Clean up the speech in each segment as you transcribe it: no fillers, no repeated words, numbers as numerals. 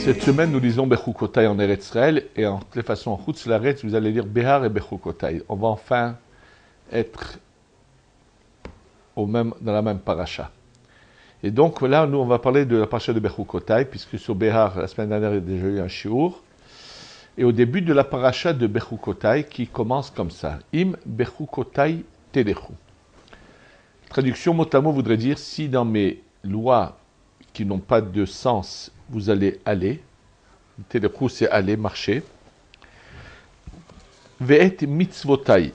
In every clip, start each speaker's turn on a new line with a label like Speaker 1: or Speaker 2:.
Speaker 1: Cette semaine, nous lisons Bechukotai en Eretz Israël et en toutes les façons en Chutz Laaretz, vous allez lire Behar et Bechukotai. On va enfin être dans la même paracha. Et donc là, nous, on va parler de la paracha de Bechukotai, puisque sur Behar, la semaine dernière, il y a déjà eu un shiur. Et au début de la paracha de Bechukotai, qui commence comme ça. Im Bechukotai Telechu. Traduction mot à mot voudrait dire, si dans mes lois qui n'ont pas de sens, vous allez aller. Telechu, c'est aller, marcher. Ve'et mitzvotai.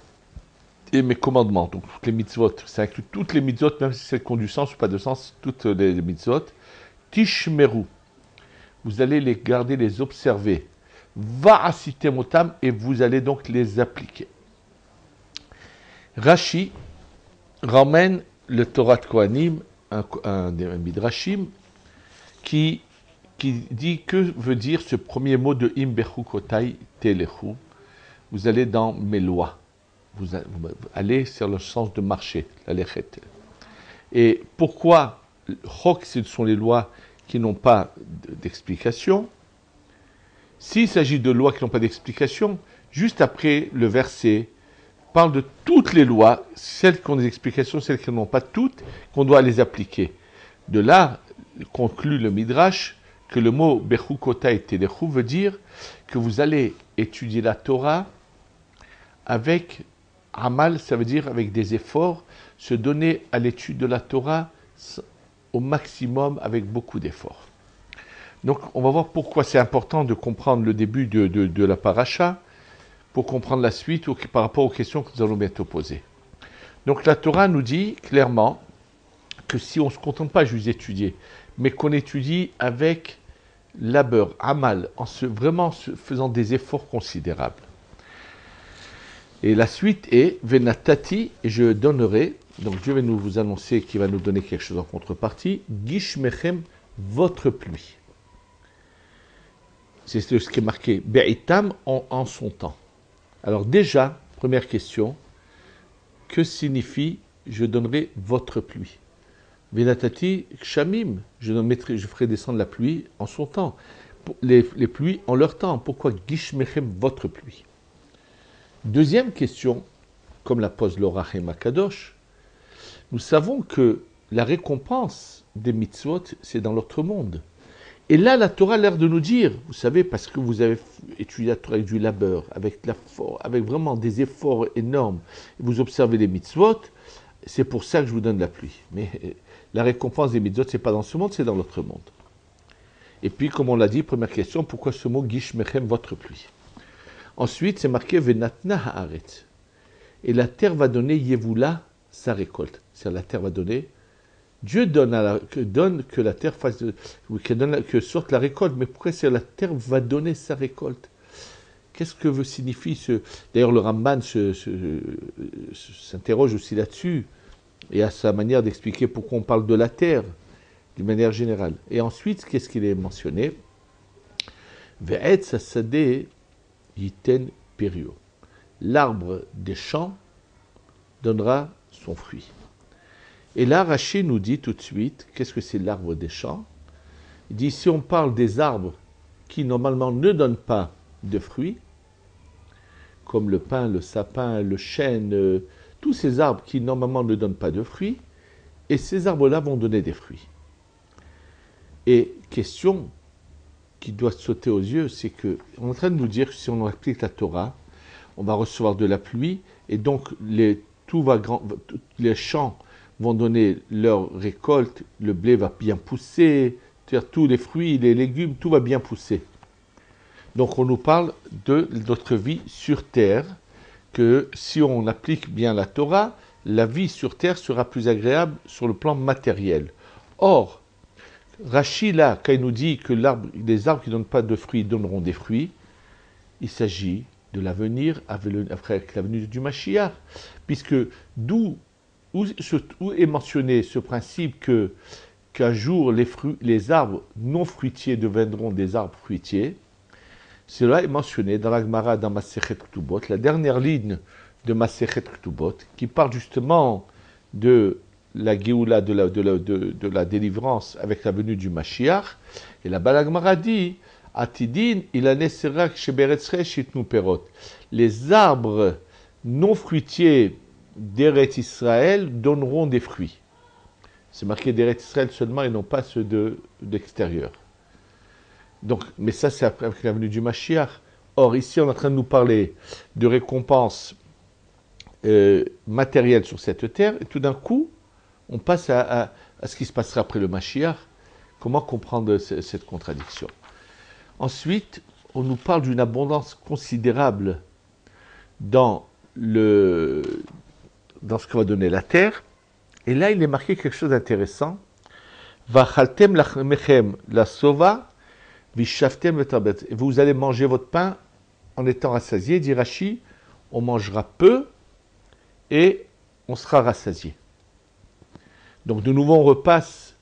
Speaker 1: Et mes commandements, donc toutes les mitzvot, ça inclut toutes les mitzvot, même si celles qui ont du sens ou pas de sens, toutes les mitzvot. Tishmeru. Vous allez les garder, les observer. Va'asitemotam, et vous allez donc les appliquer. Rashi ramène le Torah de Kohanim, un midrashim, qui dit que veut dire ce premier mot de Im Bechukotai Telechu. Vous allez dans mes lois. Vous allez sur le sens de marcher, la lechet. Et pourquoi Chok, ce sont les lois qui n'ont pas d'explication. S'il s'agit de lois qui n'ont pas d'explication, juste après le verset parle de toutes les lois, celles qui ont des explications, celles qui n'ont pas toutes, qu'on doit les appliquer. De là, conclut le Midrash, que le mot Bechukotai Telechu veut dire que vous allez étudier la Torah avec Amal, ça veut dire avec des efforts, se donner à l'étude de la Torah au maximum avec beaucoup d'efforts. Donc on va voir pourquoi c'est important de comprendre le début de la paracha, pour comprendre la suite par rapport aux questions que nous allons bientôt poser. Donc la Torah nous dit clairement que si on ne se contente pas juste d'étudier, mais qu'on étudie avec labeur, amal, vraiment faisant des efforts considérables. Et la suite est Venatati, et je donnerai, donc Dieu va vous annoncer qu'il va nous donner quelque chose en contrepartie, Gishmechem, votre pluie. C'est ce qui est marqué, Be'itam, en son temps. Alors déjà, première question, que signifie je donnerai votre pluie? Venatati kshamim, je ferai descendre la pluie en son temps. Les pluies en leur temps. Pourquoi Gishmechem, votre pluie? Deuxième question, comme la pose l'Orachem Akadosh, nous savons que la récompense des mitzvot, c'est dans l'autre monde. Et là, la Torah a l'air de nous dire, vous savez, parce que vous avez étudié la Torah avec du labeur, avec vraiment des efforts énormes, et vous observez les mitzvot, c'est pour ça que je vous donne la pluie. Mais la récompense des mitzvot, ce n'est pas dans ce monde, c'est dans l'autre monde. Et puis, comme on l'a dit, première question, pourquoi ce mot Gishmechem, votre pluie? Ensuite, c'est marqué Venatna haaretz. Et la terre va donner Yevula, sa récolte. C'est-à-dire la terre va donner. Dieu donne que la terre fasse, que sorte la récolte. Mais pourquoi c'est la terre va donner sa récolte? Qu'est-ce que signifie ce... D'ailleurs, le Ramban s'interroge aussi là-dessus et à sa manière d'expliquer pourquoi on parle de la terre d'une manière générale. Et ensuite, qu'est-ce qu'il est mentionné? Ve'etz hasadeh Yiten Perio. L'arbre des champs donnera son fruit. Et là, Rashi nous dit tout de suite, qu'est-ce que c'est l'arbre des champs? Il dit, si on parle des arbres qui normalement ne donnent pas de fruits, comme le pin, le sapin, le chêne, tous ces arbres qui normalement ne donnent pas de fruits, et ces arbres-là vont donner des fruits. Et question qui doit sauter aux yeux, c'est qu'on est en train de nous dire que si on applique la Torah, on va recevoir de la pluie, et donc les champs vont donner leur récolte, le blé va bien pousser, c'est-à-dire tous les fruits, les légumes, tout va bien pousser. Donc on nous parle de notre vie sur terre, que si on applique bien la Torah, la vie sur terre sera plus agréable sur le plan matériel. Or, Rashi, là, quand il nous dit que les arbres qui ne donnent pas de fruits donneront des fruits, il s'agit de l'avenir avec la venue du Mashiach, puisque où est mentionné ce principe qu'un jour les arbres non fruitiers deviendront des arbres fruitiers? Cela est mentionné dans la Gemara, dans Masechet Ketubot, la dernière ligne de Masechet Ketubot, qui parle justement de la Géoula de la délivrance avec la venue du Mashiach. Et la Balagmara dit, Atidin, il a neserak sheberetzre shitnu perot. Les arbres non fruitiers d'Eretz Israël donneront des fruits. C'est marqué d'Eretz Israël seulement et non pas ceux d'extérieur. Donc, mais ça, c'est après la venue du Mashiach. Or, ici, on est en train de nous parler de récompenses matérielles sur cette terre, et tout d'un coup, on passe à ce qui se passera après le Mashiach. Comment comprendre cette contradiction? Ensuite, on nous parle d'une abondance considérable dans ce que va donner la terre. Et là, il est marqué quelque chose d'intéressant. Vachaltem lachmechem la sova, vishaftem vetabet. Vous allez manger votre pain en étant rassasié, dit Rashi. On mangera peu et on sera rassasié. Donc de nouveau, on repasse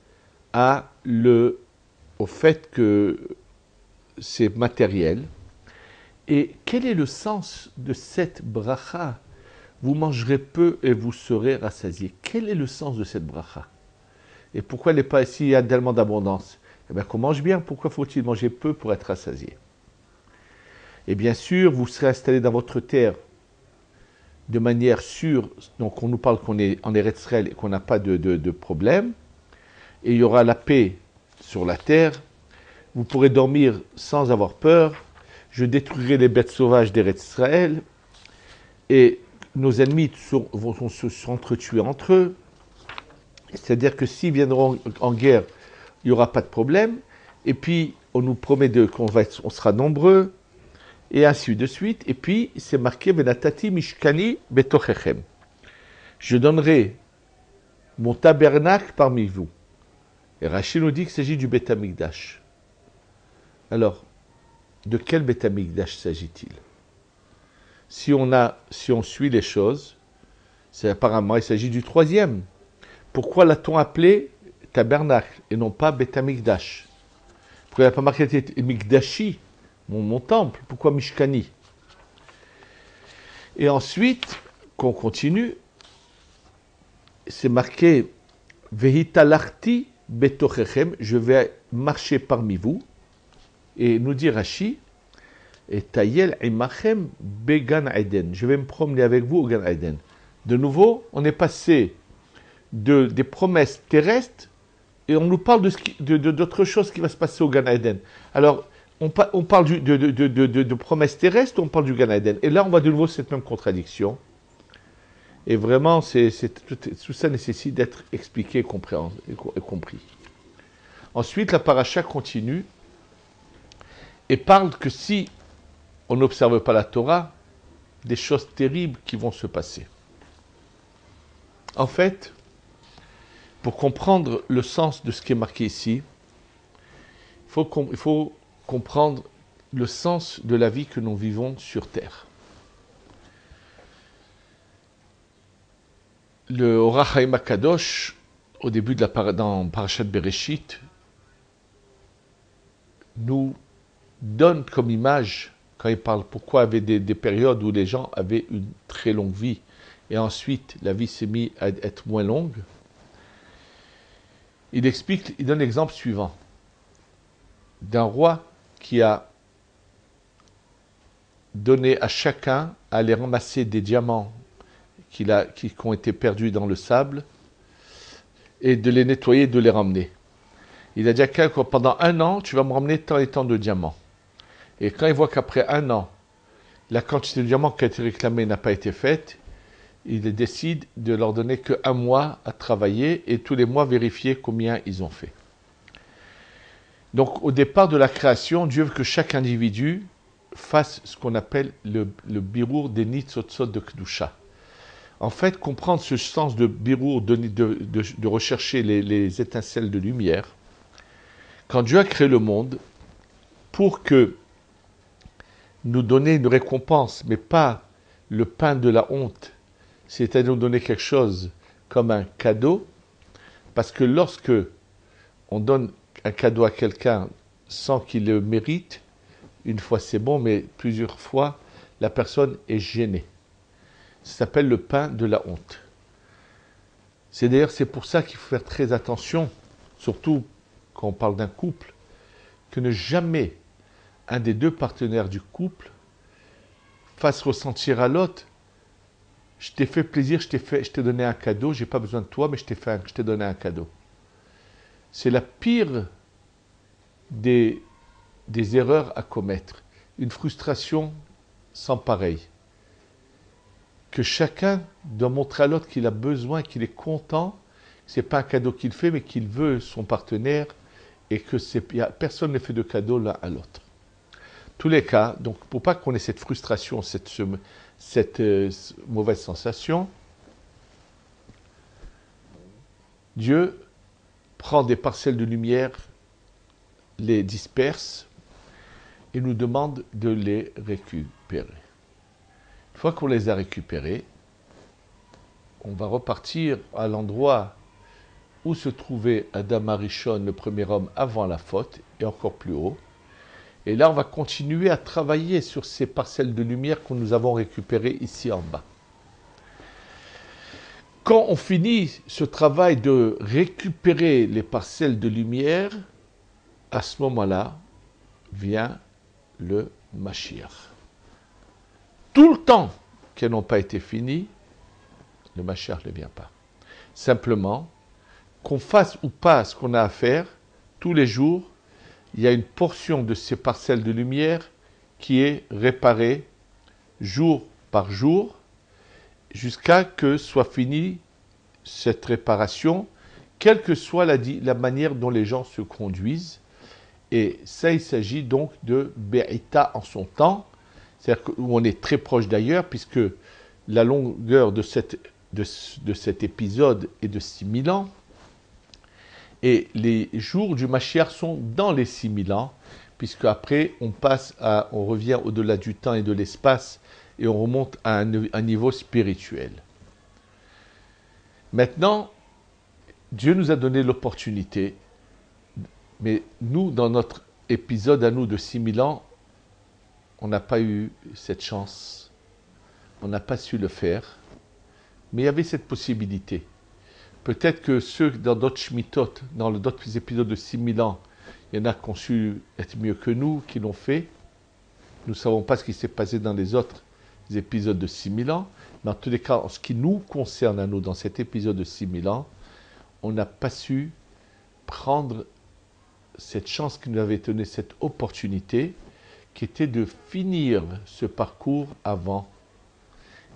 Speaker 1: au fait que c'est matériel. Et quel est le sens de cette bracha? Vous mangerez peu et vous serez rassasiés. Quel est le sens de cette bracha? Et pourquoi elle n'est pas ici, il y a tellement d'abondance? Eh bien, qu'on mange bien, pourquoi faut-il manger peu pour être rassasié? Et bien sûr, vous serez installé dans votre terre de manière sûre. Donc, on nous parle qu'on est en Eretz Israël et qu'on n'a pas de problème. Et il y aura la paix sur la terre. Vous pourrez dormir sans avoir peur. Je détruirai les bêtes sauvages d'Eretz Israël. Et nos ennemis vont s'entretuer entre eux. C'est-à-dire que s'ils viendront en guerre, il n'y aura pas de problème. Et puis, on nous promet qu'on sera nombreux. Et ainsi de suite. Et puis, c'est marqué Venatati Mishkani Betochechem. Je donnerai mon tabernacle parmi vous. Et Rachid nous dit qu'il s'agit du Beth Amikdash. Alors, de quel Beth Amikdash s'agit-il? Si on suit les choses, apparemment il s'agit du troisième. Pourquoi l'a-t-on appelé tabernacle et non pas Beth Amikdash? Pourquoi il n'a pas marqué Mikdashi, mon temple? Pourquoi Mishkani? Et ensuite, qu'on continue, c'est marqué Vehitalachti betochechem, je vais marcher parmi vous. Et nous dit Rashi, et Tayel imachem began Eden, je vais me promener avec vous au Gan Eden. De nouveau, on est passé des promesses terrestres et on nous parle d'autre chose qui va se passer au Gan Eden. Alors, on parle de promesses terrestres ou on parle du Gan Eden? Et là, on voit de nouveau cette même contradiction. Et vraiment, tout ça nécessite d'être expliqué et compris. Ensuite, la paracha continue et parle que si on n'observe pas la Torah, des choses terribles qui vont se passer. En fait, pour comprendre le sens de ce qui est marqué ici, il faut comprendre le sens de la vie que nous vivons sur Terre. Le Orach Chaim HaKadosh, au début dans Parashat Bereshit, nous donne comme image, quand il parle pourquoi il y avait des périodes où les gens avaient une très longue vie, et ensuite la vie s'est mise à être moins longue, il donne l'exemple suivant, d'un roi qui a donné à chacun à aller ramasser des diamants qui ont été perdus dans le sable, et de les nettoyer, de les ramener. Il a dit à quelqu'un, pendant 1 an, tu vas me ramener tant et tant de diamants. Et quand il voit qu'après 1 an, la quantité de diamants qui a été réclamée n'a pas été faite, il décide de leur donner qu'1 mois à travailler et tous les mois vérifier combien ils ont fait. Donc au départ de la création, Dieu veut que chaque individu fasse ce qu'on appelle le birour des nitzotzot de Kedusha. En fait, comprendre ce sens de birour, de rechercher les étincelles de lumière, quand Dieu a créé le monde, pour que nous donner une récompense, mais pas le pain de la honte, c'est-à-dire nous donner quelque chose comme un cadeau, parce que lorsque on donne un cadeau à quelqu'un sans qu'il le mérite, une fois c'est bon, mais plusieurs fois, la personne est gênée. Ça s'appelle le pain de la honte. C'est pour ça qu'il faut faire très attention, surtout quand on parle d'un couple, que ne jamais un des deux partenaires du couple fasse ressentir à l'autre: je t'ai fait plaisir, je t'ai donné un cadeau, j'ai pas besoin de toi, mais je t'ai donné un cadeau. C'est la pire des erreurs à commettre. Une frustration sans pareil. Que chacun doit montrer à l'autre qu'il a besoin, qu'il est content. C'est pas un cadeau qu'il fait, mais qu'il veut son partenaire et que personne ne fait de cadeau l'un à l'autre. Tous les cas, donc pour pas qu'on ait cette frustration, cette mauvaise sensation, Dieu prend des parcelles de lumière, les disperse et nous demande de les récupérer. Une fois qu'on les a récupérées, on va repartir à l'endroit où se trouvait Adam Arishon, le premier homme avant la faute, et encore plus haut. Et là, on va continuer à travailler sur ces parcelles de lumière que nous avons récupérées ici en bas. Quand on finit ce travail de récupérer les parcelles de lumière, à ce moment-là, vient le Mashiach. Tout le temps qu'elles n'ont pas été finies, le Mashiach ne vient pas. Simplement, qu'on fasse ou pas ce qu'on a à faire, tous les jours, il y a une portion de ces parcelles de lumière qui est réparée jour par jour, jusqu'à que soit finie cette réparation, quelle que soit la manière dont les gens se conduisent. Et ça, il s'agit donc de Be'ita en son temps, c'est-à-dire où on est très proche d'ailleurs, puisque la longueur de cet épisode est de 6000 ans, et les jours du Mashiach sont dans les 6000 ans, puisque après on revient au-delà du temps et de l'espace, et on remonte à un niveau spirituel. Maintenant, Dieu nous a donné l'opportunité, mais nous, dans notre épisode à nous de 6000 ans, on n'a pas eu cette chance, on n'a pas su le faire, mais il y avait cette possibilité. Peut-être que ceux dans d'autres Shmitot, dans d'autres épisodes de 6000 ans, il y en a qui ont su être mieux que nous, qui l'ont fait. Nous ne savons pas ce qui s'est passé dans les autres épisodes de 6000 ans, mais en tous les cas, en ce qui nous concerne à nous, dans cet épisode de 6000 ans, on n'a pas su prendre cette chance qui nous avait donné, cette opportunité, qui était de finir ce parcours avant.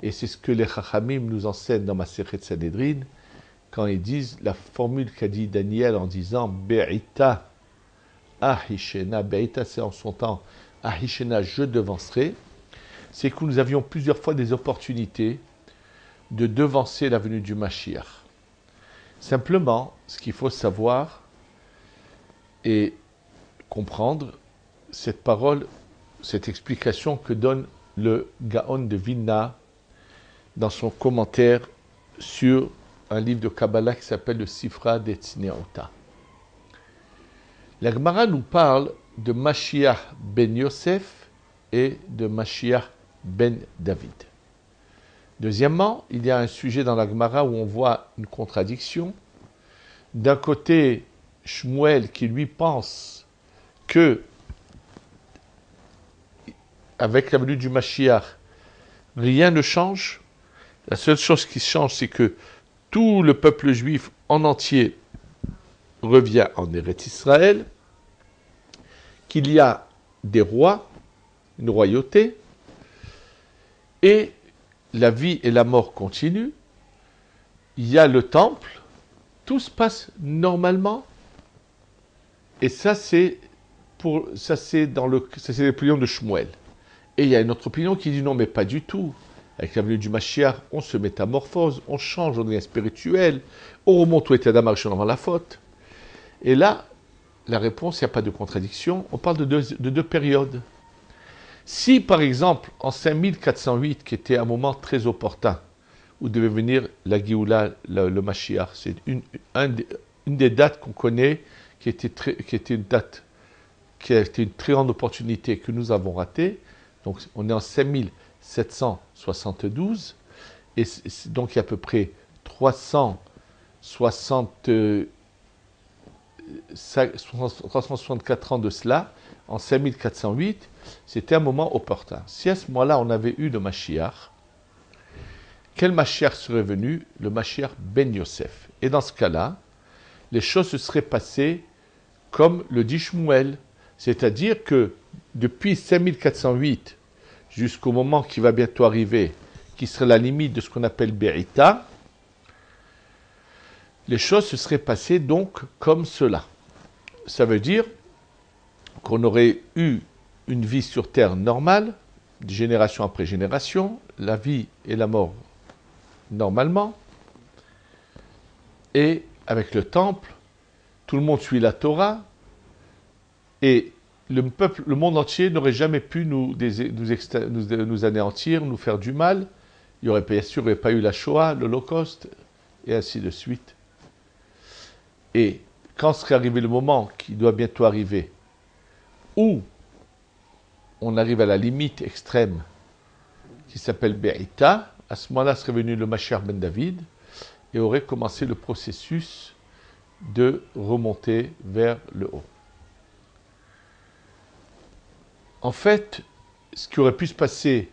Speaker 1: Et c'est ce que les Chachamim nous enseignent dans Masechet Sanhedrin, quand ils disent la formule qu'a dit Daniel en disant Be'ita Ahishena, Be'ita c'est en son temps, Ahishena je devancerai, c'est que nous avions plusieurs fois des opportunités de devancer la venue du Mashiach. Simplement, ce qu'il faut savoir et comprendre, cette parole, cette explication que donne le Gaon de Vilna dans son commentaire sur un livre de Kabbalah qui s'appelle le Sifra d'Etzneota. La Gemara nous parle de Mashiach ben Yosef et de Mashiach ben David. Deuxièmement, il y a un sujet dans la Gemara où on voit une contradiction. D'un côté, Shmuel qui lui pense que avec la venue du Mashiach, rien ne change. La seule chose qui change, c'est que tout le peuple juif en entier revient en Eretz Israël, qu'il y a des rois, une royauté, et la vie et la mort continuent. Il y a le temple, tout se passe normalement, et ça c'est l'opinion de Shmuel. Et il y a une autre opinion qui dit non, mais pas du tout. Avec la venue du Mashiach, on se métamorphose, on change, on devient spirituel, on remonte où était Adam Arishon avant la faute. Et là, la réponse, il n'y a pas de contradiction, on parle de deux périodes. Si, par exemple, en 5408, qui était un moment très opportun, où devait venir la Géoula, le Mashiach, c'est une des dates qu'on connaît, qui était une date, qui a été une très grande opportunité que nous avons ratée. Donc, on est en 5772, et donc il y a à peu près 300 364 ans de cela, en 5408, c'était un moment opportun. Si à ce moment-là on avait eu le Mashiach, quel Mashiach serait venu? Le Mashiach Ben Yosef. Et dans ce cas-là, les choses se seraient passées comme le dit Shmuel, c'est-à-dire que depuis 5408 jusqu'au moment qui va bientôt arriver, qui serait la limite de ce qu'on appelle Be'ita, les choses se seraient passées donc comme cela. Ça veut dire qu'on aurait eu une vie sur terre normale, génération après génération, la vie et la mort normalement, et avec le temple, tout le monde suit la Torah, et le monde entier n'aurait jamais pu nous anéantir, nous faire du mal. Il n'y aurait bien sûr pas eu la Shoah, l'Holocauste, et ainsi de suite. Et quand serait arrivé le moment qui doit bientôt arriver, où on arrive à la limite extrême qui s'appelle Be'ita, à ce moment-là serait venu le Mashiach ben David et aurait commencé le processus de remonter vers le haut. En fait, ce qui aurait pu se passer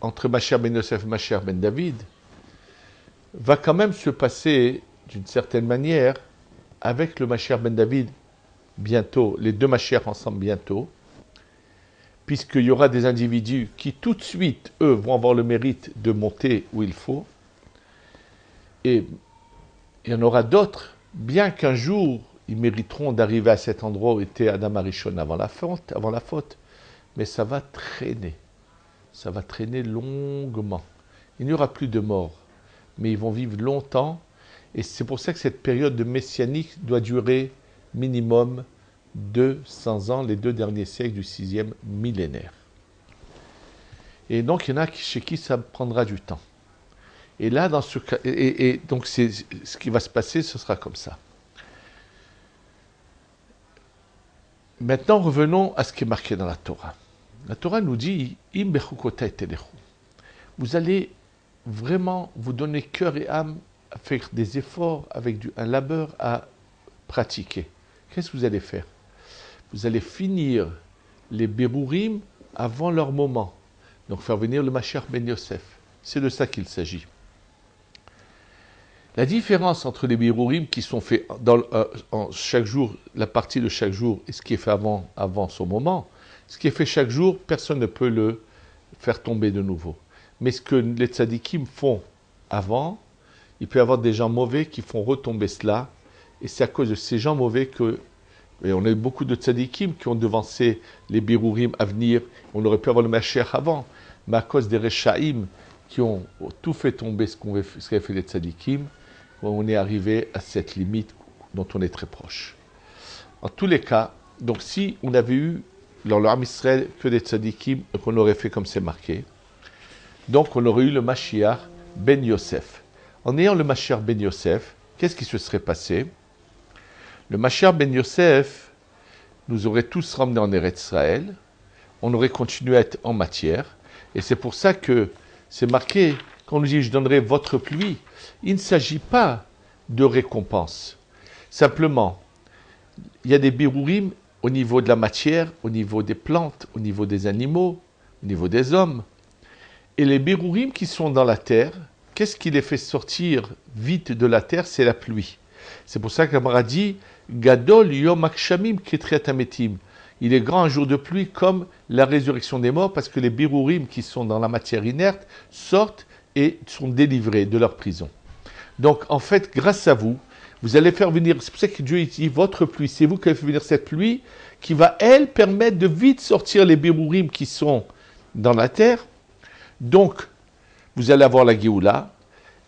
Speaker 1: entre Mashiach ben Yosef et Mashiach ben David va quand même se passer d'une certaine manière avec le Mashiach ben David bientôt, les deux Mashiach ensemble bientôt, puisqu'il y aura des individus qui tout de suite, eux, vont avoir le mérite de monter où il faut, et il y en aura d'autres, bien qu'un jour, ils mériteront d'arriver à cet endroit où était Adam Arishon avant la faute, mais ça va traîner longuement. Il n'y aura plus de morts, mais ils vont vivre longtemps, et c'est pour ça que cette période de messianique doit durer minimum 200 ans, les 2 derniers siècles du 6e millénaire. Et donc, il y en a chez qui ça prendra du temps. Et là, dans ce cas, et donc, ce qui va se passer, ce sera comme ça. Maintenant, revenons à ce qui est marqué dans la Torah. La Torah nous dit « Im bechukotay telechu » Vous allez vraiment vous donner cœur et âme à faire des efforts, avec un labeur à pratiquer. Qu'est-ce que vous allez faire? Vous allez finir les Berurim avant leur moment. Donc faire venir le Mashiach ben Yosef. C'est de ça qu'il s'agit. La différence entre les Berurim qui sont faits en chaque jour, la partie de chaque jour, et ce qui est fait avant son moment, ce qui est fait chaque jour, personne ne peut le faire tomber de nouveau. Mais ce que les tzadikim font avant, il peut y avoir des gens mauvais qui font retomber cela, et c'est à cause de ces gens mauvais que, et on a eu beaucoup de tzadikim qui ont devancé les Berurim à venir, on aurait pu avoir le Mashiach avant, mais à cause des Rechaim qui ont tout fait tomber ce qu'avaient fait les tzadikim, on est arrivé à cette limite dont on est très proche. En tous les cas, donc si on avait eu dans l'Am Israël que des tzadikim, qu'on aurait fait comme c'est marqué, donc on aurait eu le Mashiach ben Yosef. En ayant le Mashiach ben Yosef, qu'est-ce qui se serait passé? Le Mashiach ben Yosef nous aurait tous ramenés en Eretz Israël, on aurait continué à être en matière, et c'est pour ça que c'est marqué, quand on nous dit « je donnerai votre pluie », il ne s'agit pas de récompense. Simplement, il y a des Berurim au niveau de la matière, au niveau des plantes, au niveau des animaux, au niveau des hommes. Et les Berurim qui sont dans la terre, qu'est-ce qui les fait sortir vite de la terre? C'est la pluie. C'est pour ça qu'Amara dit Gadol Yom Akshamim Ketriat Ametim. Il est grand un jour de pluie comme la résurrection des morts, parce que les Berurim qui sont dans la matière inerte sortent et sont délivrés de leur prison. Donc en fait, grâce à vous, vous allez faire venir, c'est pour ça que Dieu dit votre pluie, c'est vous qui allez faire venir cette pluie qui va, elle, permettre de vite sortir les Berurim qui sont dans la terre. Donc, vous allez avoir la Géoula,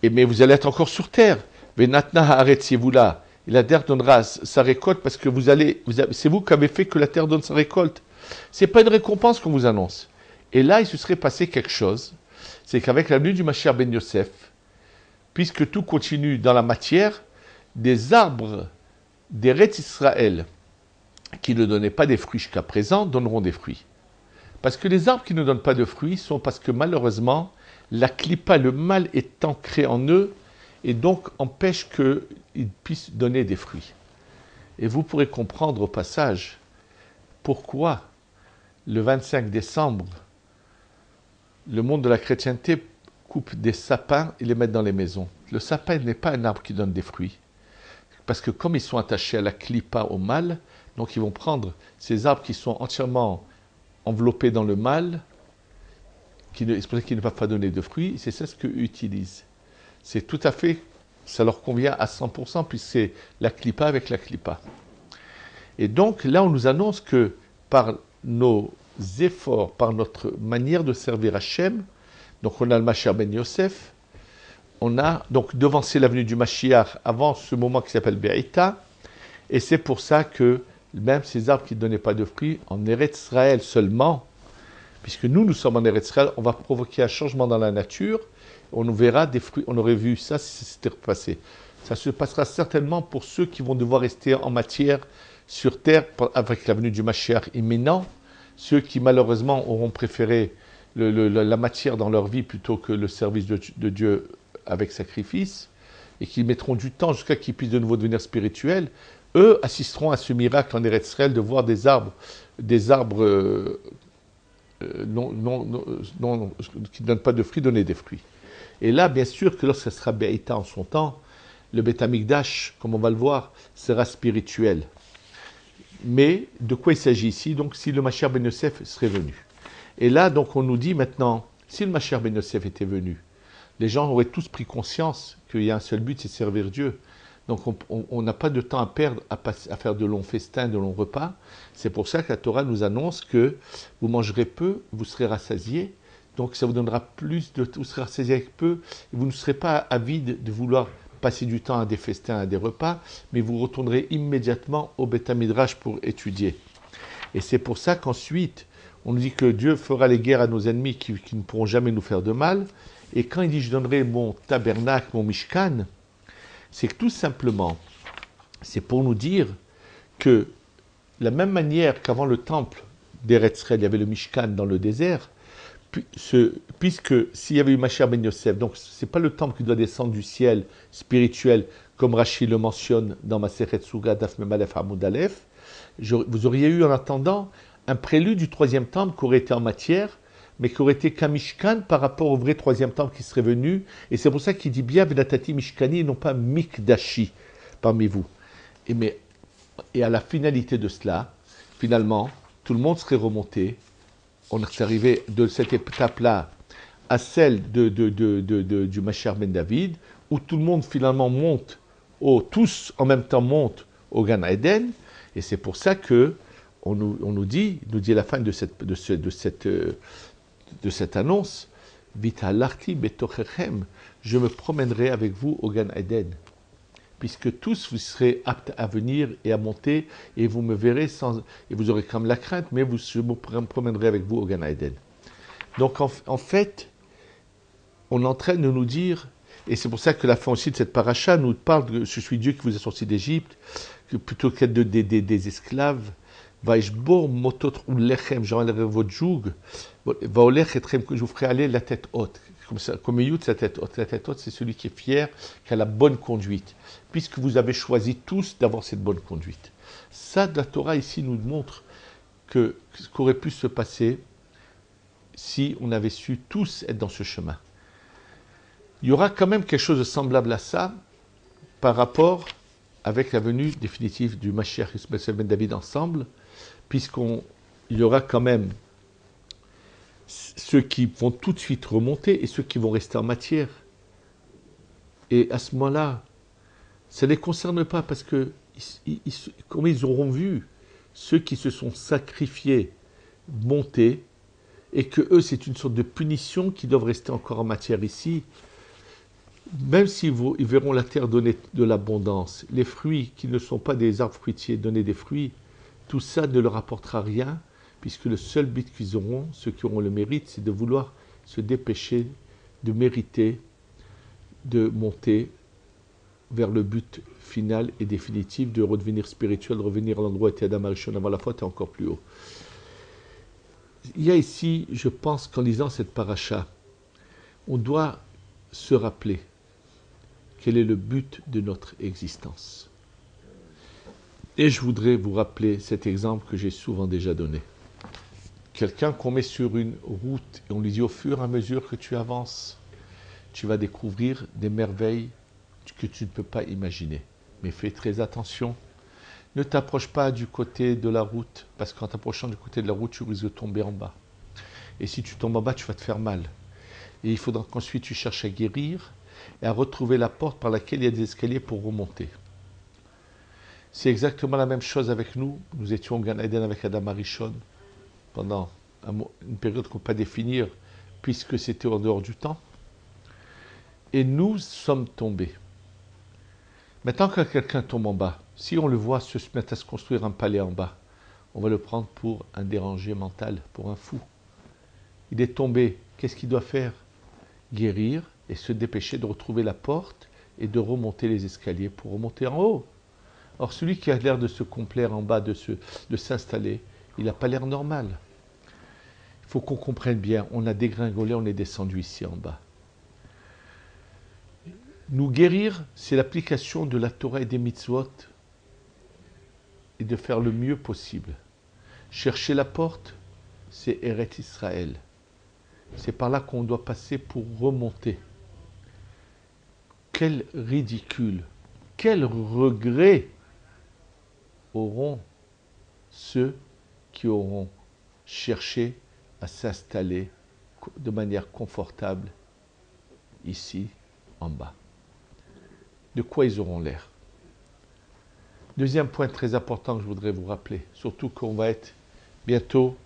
Speaker 1: mais vous allez être encore sur terre. Venatna haaretz yevula. Et la terre donnera sa récolte parce que c'est vous qui avez fait que la terre donne sa récolte. Ce n'est pas une récompense qu'on vous annonce. Et là, il se serait passé quelque chose. C'est qu'avec la venue du Mashiach ben Yosef, puisque tout continue dans la matière, des arbres d'Eretz Israël qui ne donnaient pas des fruits jusqu'à présent donneront des fruits. Parce que les arbres qui ne donnent pas de fruits sont parce que malheureusement, la clipa, le mal est ancré en eux et donc empêche qu'ils puissent donner des fruits. Et vous pourrez comprendre au passage pourquoi le 25 décembre, le monde de la chrétienté coupe des sapins et les met dans les maisons. Le sapin n'est pas un arbre qui donne des fruits. Parce que comme ils sont attachés à la clipa, au mal, donc ils vont prendre ces arbres qui sont entièrement enveloppés dans le mal, c'est pour ça qu'ils ne peuvent pas donner de fruits, c'est ça ce qu'eux utilisent. C'est tout à fait, ça leur convient à 100%, puisque c'est la clipa avec la clipa. Et donc là, on nous annonce que par nos efforts, par notre manière de servir Hachem, donc on a le Mashiach ben Yosef, on a donc devancé l'avenue du Mashiach avant ce moment qui s'appelle Be'ita, et c'est pour ça que même ces arbres qui ne donnaient pas de fruits, en Eretz Israël seulement, puisque nous sommes en Eretz Israël, on va provoquer un changement dans la nature, on nous verra des fruits, on aurait vu ça si c'était repassé. Ça se passera certainement pour ceux qui vont devoir rester en matière sur terre avec l'avenue du Mashiach imminent, ceux qui malheureusement auront préféré la matière dans leur vie plutôt que le service de Dieu avec sacrifice, et qui mettront du temps jusqu'à qu'ils puissent de nouveau devenir spirituels, eux assisteront à ce miracle en Eretz Israël de voir des arbres qui ne donnent pas de fruits donner des fruits. Et là, bien sûr que lorsque ce sera Be'ita en son temps, le Beth Amikdash, comme on va le voir, sera spirituel. Mais de quoi il s'agit ici? Donc, si le Mashiach ben Yosef serait venu. Et là, donc, on nous dit maintenant, si le Mashiach ben Yosef était venu, les gens auraient tous pris conscience qu'il y a un seul but, c'est servir Dieu. Donc, on n'a pas de temps à perdre à faire de longs festins, de longs repas. C'est pour ça que la Torah nous annonce que vous mangerez peu, vous serez rassasiés. Donc, ça vous donnera vous serez rassasiés avec peu, et vous ne serez pas avide de vouloir passer du temps à des festins, à des repas, mais vous retournerez immédiatement au Beth Midrash pour étudier. Et c'est pour ça qu'ensuite, on nous dit que Dieu fera les guerres à nos ennemis qui ne pourront jamais nous faire de mal. Et quand il dit « je donnerai mon tabernacle, mon mishkan », c'est que tout simplement, c'est pour nous dire que de la même manière qu'avant le temple d'Eretz Israël, il y avait le mishkan dans le désert, puisque s'il y avait eu Mashiach ben Yosef, donc ce n'est pas le temple qui doit descendre du ciel spirituel, comme Rashi le mentionne dans Masechet Suga Daf Memalef Hamoud Aleph, vous auriez eu en attendant un prélude du troisième temple qui aurait été en matière, mais qui aurait été qu'un Mishkan par rapport au vrai troisième temple qui serait venu, et c'est pour ça qu'il dit bien Venatati Mishkani et non pas Mikdashi parmi vous. Et à la finalité de cela, finalement, tout le monde serait remonté. On est arrivé de cette étape-là à celle du Mashiach ben David, où tout le monde finalement monte, tous en même temps montent au Gan Eden, et c'est pour ça que on nous dit à la fin de cette annonce, Vitalarti betochechem, je me promènerai avec vous au Gan Eden, puisque tous vous serez aptes à venir et à monter, et vous me verrez et vous aurez quand même la crainte, mais je me promènerai avec vous au Gan Eden. Donc en fait, on est en train de nous dire, et c'est pour ça que la fin aussi de cette paracha nous parle de je suis Dieu qui vous a sorti d'Égypte, plutôt qu'être des esclaves. Vaishbor motot ulechem, j'enlèverai votre joug, vaolech etrem, que je vous ferai aller la tête haute. Comme Yud, sa tête haute. La tête haute, c'est celui qui est fier, qui a la bonne conduite, puisque vous avez choisi tous d'avoir cette bonne conduite. Ça, la Torah ici nous montre ce qu'aurait pu se passer si on avait su tous être dans ce chemin. Il y aura quand même quelque chose de semblable à ça par rapport avec la venue définitive du Mashiach et ben David ensemble, puisqu'il y aura quand même ceux qui vont tout de suite remonter et ceux qui vont rester en matière. Et à ce moment-là, ça ne les concerne pas parce que, comme ils auront vu ceux qui se sont sacrifiés monter, et que eux, c'est une sorte de punition qui doivent rester encore en matière ici, même s'ils verront la terre donner de l'abondance, les fruits qui ne sont pas des arbres fruitiers donner des fruits, tout ça ne leur apportera rien, puisque le seul but qu'ils auront, ceux qui auront le mérite, c'est de vouloir se dépêcher, de mériter, de monter vers le but final et définitif, de redevenir spirituel, de revenir à l'endroit où était Adam Arishon avant la faute et encore plus haut. Il y a ici, je pense qu'en lisant cette paracha, on doit se rappeler quel est le but de notre existence. Et je voudrais vous rappeler cet exemple que j'ai souvent déjà donné. Quelqu'un qu'on met sur une route et on lui dit au fur et à mesure que tu avances, tu vas découvrir des merveilles que tu ne peux pas imaginer. Mais fais très attention. Ne t'approche pas du côté de la route, parce qu'en t'approchant du côté de la route, tu risques de tomber en bas. Et si tu tombes en bas, tu vas te faire mal. Et il faudra qu'ensuite tu cherches à guérir et à retrouver la porte par laquelle il y a des escaliers pour remonter. C'est exactement la même chose avec nous. Nous étions au Gan Eden avec Adam Arishon pendant une période qu'on ne peut pas définir, puisque c'était en dehors du temps. Et nous sommes tombés. Maintenant, quand quelqu'un tombe en bas, si on le voit se mettre à se construire un palais en bas, on va le prendre pour un dérangé mental, pour un fou. Il est tombé, qu'est-ce qu'il doit faire? Guérir et se dépêcher de retrouver la porte et de remonter les escaliers pour remonter en haut. Or, celui qui a l'air de se complaire en bas, de s'installer, il n'a pas l'air normal. Il faut qu'on comprenne bien, on a dégringolé, on est descendu ici en bas. Nous guérir, c'est l'application de la Torah et des mitzvot et de faire le mieux possible. Chercher la porte, c'est Eretz Israël. C'est par là qu'on doit passer pour remonter. Quel ridicule, quel regret auront ceux qui auront cherché à s'installer de manière confortable ici en bas. De quoi ils auront l'air? Deuxième point très important que je voudrais vous rappeler, surtout qu'on va être bientôt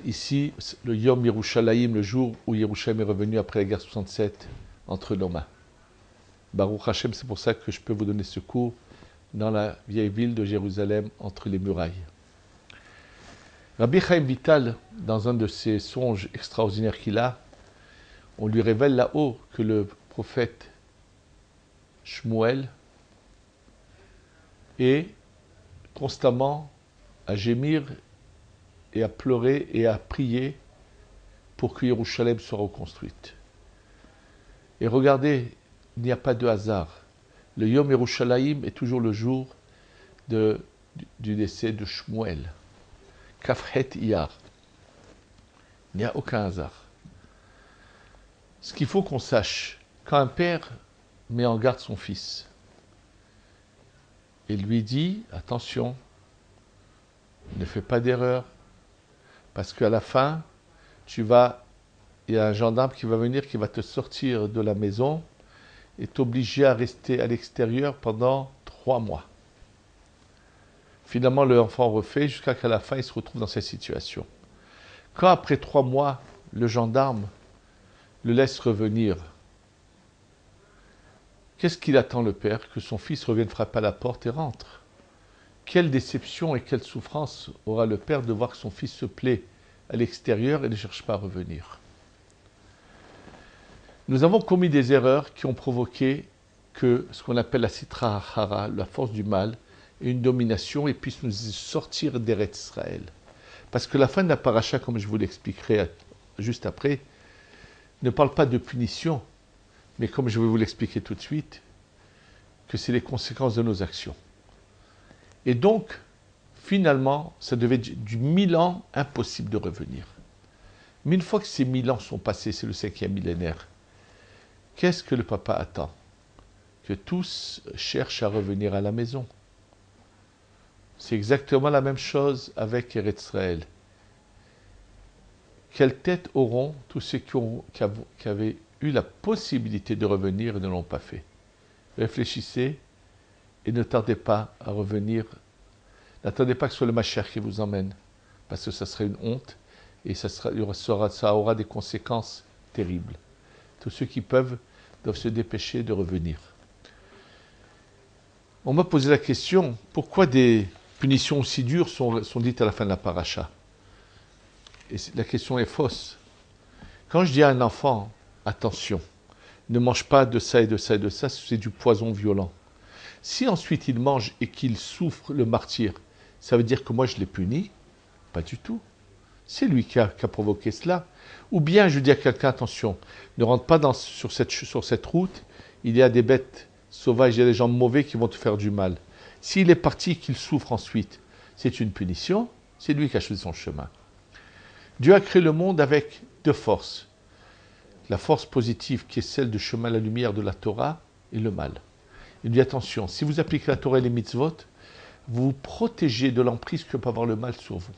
Speaker 1: ici, le Yom Yerushalayim, le jour où Yerushalayim est revenu après la guerre 67 entre nos mains. Baruch Hashem, c'est pour ça que je peux vous donner ce cours dans la vieille ville de Jérusalem, entre les murailles. Rabbi Chaim Vital, dans un de ses songes extraordinaires qu'il a, on lui révèle là-haut que le prophète Shmuel est constamment à gémir et à pleurer et à prier pour que Yerushalayim soit reconstruite. Et regardez, il n'y a pas de hasard. Le Yom Yerushalayim est toujours le jour du décès de Shmuel. Kafhet Iyar. Il n'y a aucun hasard. Ce qu'il faut qu'on sache, quand un père met en garde son fils et lui dit, attention, ne fais pas d'erreur, parce qu'à la fin, il y a un gendarme qui va venir, qui va te sortir de la maison et t'obliger à rester à l'extérieur pendant 3 mois. Finalement, l'enfant refait jusqu'à qu'à la fin, il se retrouve dans cette situation. Quand après 3 mois, le gendarme le laisse revenir, qu'est-ce qu'il attend le père? Que son fils revienne frapper à la porte et rentre. Quelle déception et quelle souffrance aura le père de voir que son fils se plaît à l'extérieur et ne cherche pas à revenir. Nous avons commis des erreurs qui ont provoqué que ce qu'on appelle la sitra hara, la force du mal, ait une domination et puisse nous sortir d'Eretz Israël. Parce que la fin de la paracha, comme je vous l'expliquerai juste après, ne parle pas de punition, mais comme je vais vous l'expliquer tout de suite, que c'est les conséquences de nos actions. Et donc, finalement, ça devait être du 1000 ans impossible de revenir. Mais une fois que ces 1000 ans sont passés, c'est le 5e millénaire, qu'est-ce que le papa attend? Que tous cherchent à revenir à la maison. C'est exactement la même chose avec Eretz Israël. Quelle tête auront tous ceux qui avaient eu la possibilité de revenir et ne l'ont pas fait? Réfléchissez et ne tardez pas à revenir. N'attendez pas que ce soit le Mashiach qui vous emmène, parce que ça serait une honte et ça aura des conséquences terribles. Tous ceux qui peuvent doivent se dépêcher de revenir. On m'a posé la question, pourquoi des punitions aussi dures sont dites à la fin de la paracha? Et la question est fausse. Quand je dis à un enfant, attention, ne mange pas de ça et de ça et de ça, c'est du poison violent. Si ensuite il mange et qu'il souffre le martyre, ça veut dire que moi je l'ai puni? Pas du tout. C'est lui qui a provoqué cela. Ou bien je dis à quelqu'un, attention, ne rentre pas sur cette route, il y a des bêtes sauvages, il y a des gens mauvais qui vont te faire du mal. S'il est parti, qu'il souffre ensuite, c'est une punition, c'est lui qui a choisi son chemin. Dieu a créé le monde avec deux forces. La force positive qui est celle du chemin à la lumière de la Torah et le mal. Il dit attention, si vous appliquez la Torah et les mitzvot, vous vous protégez de l'emprise que peut avoir le mal sur vous.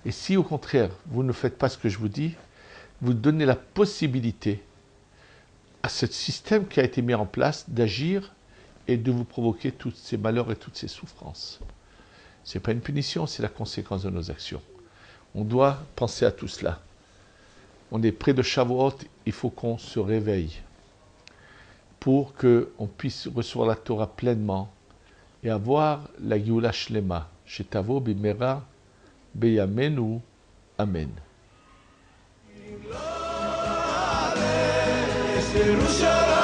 Speaker 1: Et si au contraire, vous ne faites pas ce que je vous dis, vous donnez la possibilité à ce système qui a été mis en place d'agir et de vous provoquer tous ces malheurs et toutes ces souffrances. Ce n'est pas une punition, c'est la conséquence de nos actions. On doit penser à tout cela. On est près de Shavuot, il faut qu'on se réveille pour qu'on puisse recevoir la Torah pleinement et avoir la Géoula Shlema, Shetavo Bimera Beyamenu. Amen.
Speaker 2: Yerushalayim